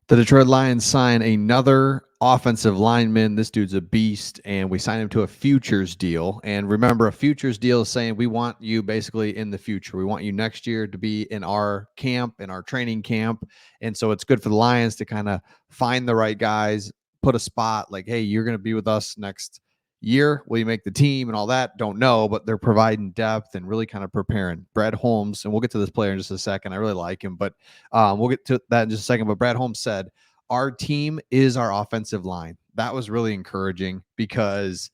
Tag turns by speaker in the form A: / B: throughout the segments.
A: The Detroit Lions sign another offensive lineman. This dude's a beast, and we sign him to a futures deal. And remember, a futures deal is saying we want you basically in the future. We want you next year to be in our camp, in our training camp. And so it's good for the Lions to kind of find the right guys, put a spot like, hey, you're going to be with us next year. Will you make the team and all that? Don't know, but they're providing depth and really kind of preparing. Brad Holmes, and we'll get to this player in just a second. I really like him, but we'll get to that in just a second. But Brad Holmes said, our team is our offensive line. That was really encouraging because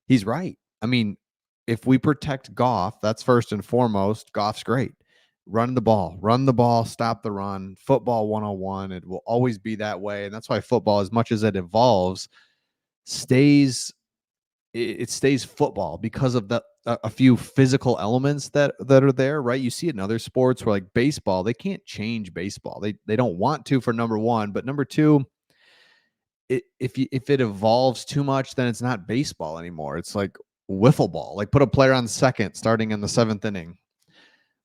A: he's right. I mean, if we protect Goff, that's first and foremost. Goff's great. Run the ball, stop the run. Football 101. It will always be that way. And that's why football, as much as it evolves, stays it stays football because of a few physical elements that are there, right? You see it in other sports where like baseball, they can't change baseball. They don't want to for number one, but number two, if it evolves too much, then it's not baseball anymore. It's like wiffle ball. Like put a player on second starting in the seventh inning.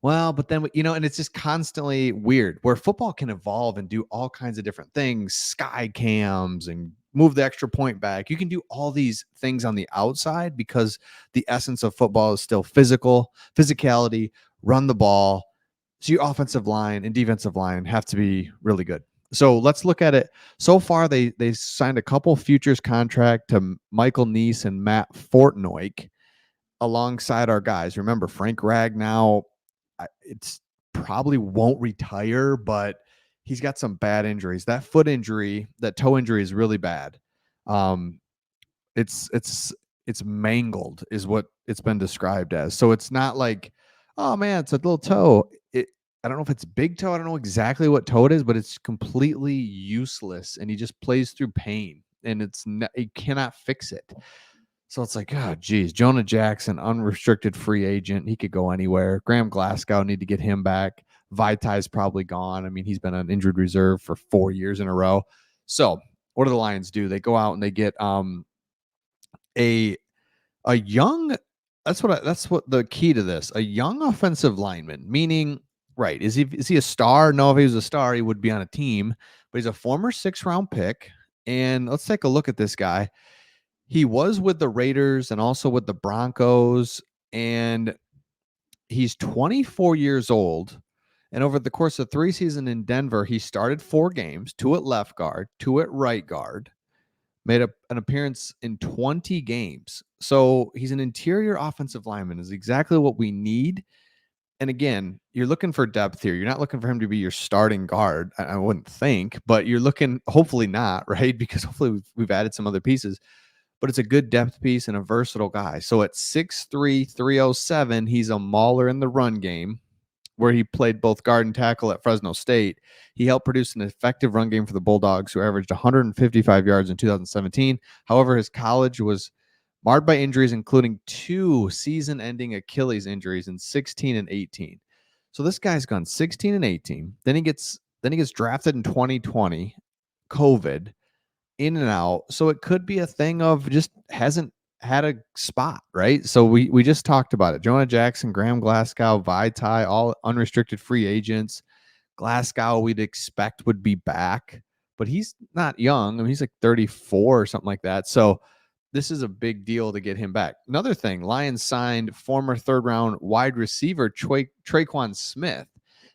A: Well, but then, and it's just constantly weird where football can evolve and do all kinds of different things, sky cams and move the extra point back. You can do all these things on the outside because the essence of football is still physicality, run the ball. So your offensive line and defensive line have to be really good. So let's look at it. So far, they signed a couple futures contract to Michael Neese and Matt Fortnoy alongside our guys. Remember, Frank Ragnow, it's probably won't retire, but he's got some bad injuries. That foot injury, that toe injury is really bad. Um, it's mangled is what it's been described as. So it's not like, oh man, it's a little toe. I don't know if it's big toe. I don't know exactly what toe it is, but it's completely useless, and he just plays through pain, and he cannot fix it. So it's like, oh, geez, Jonah Jackson, unrestricted free agent. He could go anywhere. Graham Glasgow, need to get him back. Vitai's probably gone. I mean, he's been on injured reserve for 4 years in a row. So what do the Lions do? They go out and they get a young. That's what the key to this. A young offensive lineman, meaning, right? Is he a star? No, if he was a star, he would be on a team. But he's a former 6th-round pick. And let's take a look at this guy. He was with the Raiders and also with the Broncos, and he's 24 years old. And over the course of 3 seasons in Denver, he started 4 games, 2 at left guard, 2 at right guard, made an appearance in 20 games. So he's an interior offensive lineman, is exactly what we need. And again, you're looking for depth here. You're not looking for him to be your starting guard, I wouldn't think, but you're looking, hopefully not, right? Because hopefully we've added some other pieces. But it's a good depth piece and a versatile guy. So at 6'3", 307, he's a mauler in the run game, where he played both guard and tackle at Fresno State. He helped produce an effective run game for the Bulldogs, who averaged 155 yards in 2017. However, his college was marred by injuries, including 2 season-ending Achilles injuries in 16 and 18. So this guy's gone 16 and 18. Then he gets drafted in 2020, COVID, in and out. So it could be a thing of just hasn't had a spot, right? So we just talked about it. Jonah Jackson, Graham Glasgow, Vitae, all unrestricted free agents. Glasgow we'd expect would be back, but he's not young. I mean, he's like 34 or something like that. So this is a big deal to get him back. Another thing, Lions signed former 3rd-round wide receiver Traquan Smith.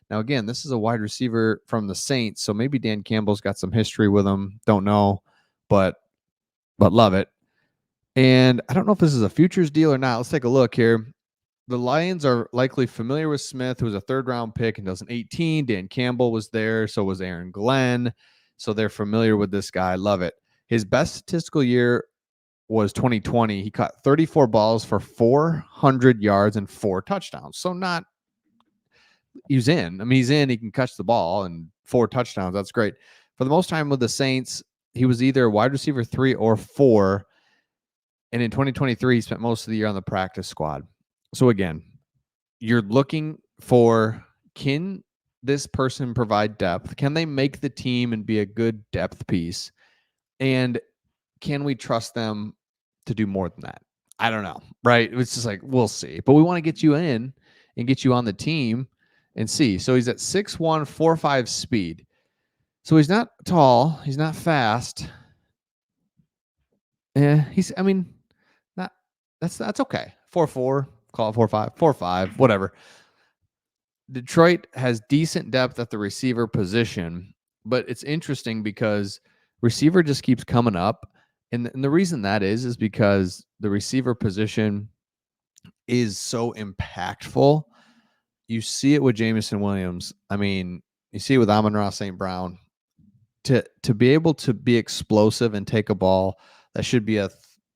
A: Now, again, this is a wide receiver from the Saints, so maybe Dan Campbell's got some history with him. Don't know, but love it. And I don't know if this is a futures deal or not. Let's take a look here. The Lions are likely familiar with Smith, who was a 3rd-round pick in 2018. Dan Campbell was there. So was Aaron Glenn. So they're familiar with this guy. Love it. His best statistical year was 2020. He caught 34 balls for 400 yards and 4 touchdowns. So not, he's in. I mean, he's in. He can catch the ball and 4 touchdowns. That's great. For the most time with the Saints, he was either wide receiver 3 or 4. And in 2023, he spent most of the year on the practice squad. So again, you're looking for, can this person provide depth? Can they make the team and be a good depth piece? And can we trust them to do more than that? I don't know, right? It's just like, we'll see. But we want to get you in and get you on the team and see. So he's at 6'1", 4'5" speed. So he's not tall, he's not fast. Yeah, I mean, not that's okay. 4'4", call it 4'5", 4'5", whatever. Detroit has decent depth at the receiver position, but it's interesting because receiver just keeps coming up. And the reason that is because the receiver position is so impactful. You see it with Jamison Williams. I mean, you see it with Amon-Ra St. Brown. To be able to be explosive and take a ball that should be a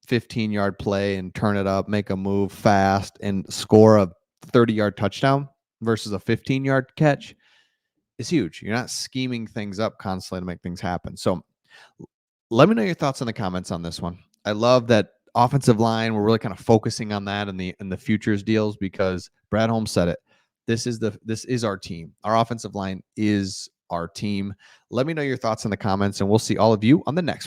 A: 15-yard play and turn it up, make a move fast, and score a 30-yard touchdown versus a 15-yard catch is huge. You're not scheming things up constantly to make things happen. So let me know your thoughts in the comments on this one. I love that offensive line. We're really kind of focusing on that in the futures deals because Brad Holmes said it. This is our team. Our offensive line is our team. Let me know your thoughts in the comments, and we'll see all of you on the next one.